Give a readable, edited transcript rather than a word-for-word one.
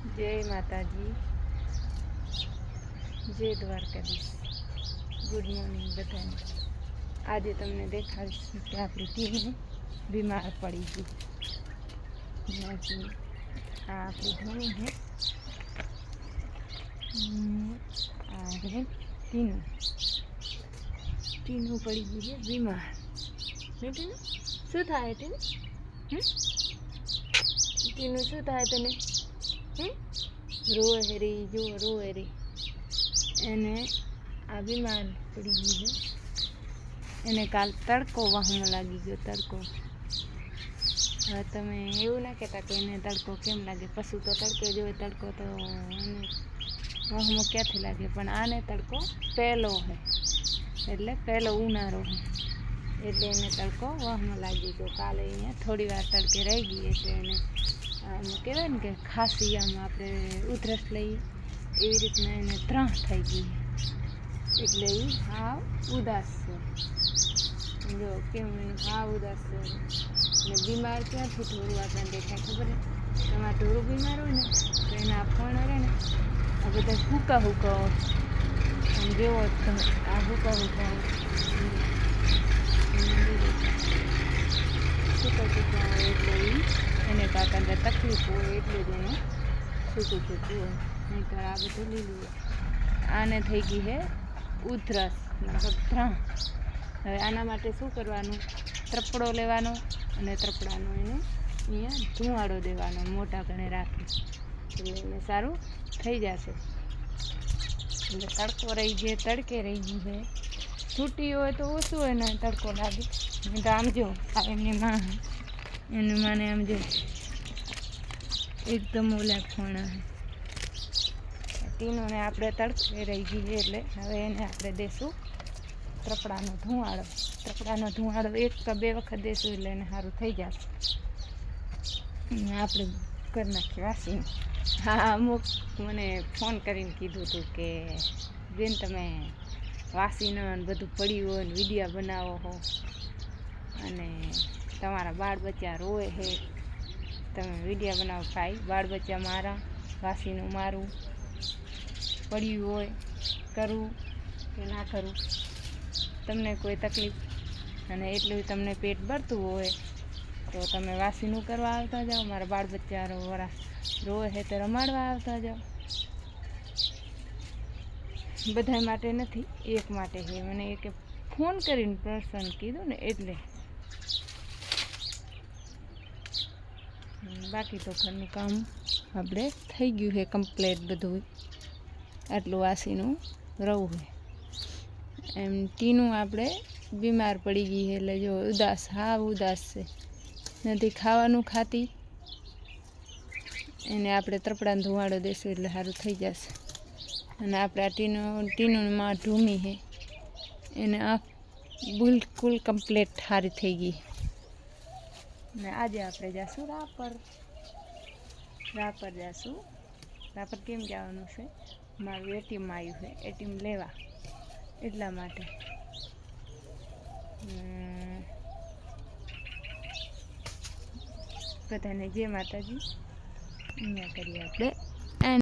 જય માતાજી, જય દ્વારકાધીશ. ગુડ મોર્નિંગ બધાને. આજે તમને દેખાડીશું કે આપણી ટીમ બીમાર પડી ગઈ. આ આપણી ધણી છે, આ છે ટીનું પડી ગઈ છે બીમાર. ટીનું શું થાય? ટીનું શું થાય તને? રોવે હેરી, જો રોવે રી. એને આ બીમાર પડી ગઈ છે. એને કાલ તડકો વાહમાં લાગી ગયો. તડકો, હવે તમે એવું ના કહેતા કે એને તડકો કેમ લાગે. પશુ તો તડકો જોવે, તડકો તો એને વાહમાં ક્યાંથી લાગે. પણ આને તડકો પહેલો છે, એટલે પહેલો ઉનાળો છે, એટલે એને તડકો વાહમાં લાગી ગયો. કાલે અહીંયા થોડી વાર તડકે રહી ગઈ એટલે એને આમ કહેવાય ને કે ખાંસી, આમ આપણે ઉધરસ લઈએ એવી રીતના એને ત્રાસ થઈ ગઈ. એટલે એ હાવ ઉદાસ છે. જો કેમ હાવ ઉદાસ છે. ને બીમાર ક્યાંથી ઢોરું આપણને દેખાય ખબર છે? તમારે ઢોરું બીમાર હોય ને તો એના ફણ રહે ને આ બધા હુકા હોય. આમ જેવો આ હુકા હોય એટલે એને કાંક અંદર તકલીફ હોય એટલે જ એને સૂકું હોય. નહીંતર આ બધું લીલું હોય. આને થઈ ગઈ છે ઉધરસ, મતલબ ત્રાસ. હવે આના માટે શું કરવાનું? ત્રપડો લેવાનો અને ત્રપડાનો એને અહીંયા ધુવાડો દેવાનો મોટા કણે રાખી, એટલે એને સારું થઈ જશે. એટલે તડકો રહી ગયો, તડકે રહી ગઈ છે. છૂટી હોય તો ઓછું હોય ને તડકો લાગે. તો આમ જો આ એમની માં, એની માને આમ જો એકદમ ઓલા ફોણા છે. ટીનોને આપણે તડકે રહી ગઈ છે એટલે હવે એને આપણે દેશું ત્રપડાનો ધુવાડો. ત્રપડાનો ધુવાડો 1 કે 2 વખત દેશું એટલે એને સારું થઈ જશે. આપણે કરી નાખીએ વાસીને. હા, અમુક મને ફોન કરીને કીધું હતું કે બેન તમે વાસીને બધું પડ્યું હોય ને વિડીયા બનાવો હો અને તમારા બાળ બચ્ચા રોવે છે, તમે વિડીયા બનાવો. ભાઈ, બાળ બચ્ચા મારા, વાસીનું મારું, પડ્યું હોય કરવું કે ના કરવું, તમને કોઈ તકલીફ અને એટલું તમને પેટ ભરતું હોય તો તમે વાસીનું કરવા આવતા જાઓ. મારા બાળ બચ્ચા રોવે છે તો રમાડવા આવતા જાઓ. બધા માટે નથી, એક માટે છે. મને એક ફોન કરીને પર્સન કીધું ને એટલે. બાકી તો ઘરનું કામ આપણે થઈ ગયું છે કમ્પ્લેટ બધું. આટલું વાસીનું રહું છે. એમ ટીનું આપણે બીમાર પડી ગઈ છે એટલે જો ઉદાસ, હાવ ઉદાસ છે. નથી ખાવાનું ખાતી. એને આપણે ત્રપડાનો ધુવાડો દેશું એટલે સારું થઈ જશે. અને આપણે આ ટીનું માં ઢૂમી છે, એને આંખ બિલકુલ કમ્પ્લેટ સારી થઈ ગઈ. ને આજે આપણે જઈશું રાપર જઈશું. રાપર કેમ જવાનું છે? મારું એટીએમ આવ્યું છે, એટીએમ લેવા, એટલા માટે. બધાને જય માતાજી. અહીંયા કરીએ આપણે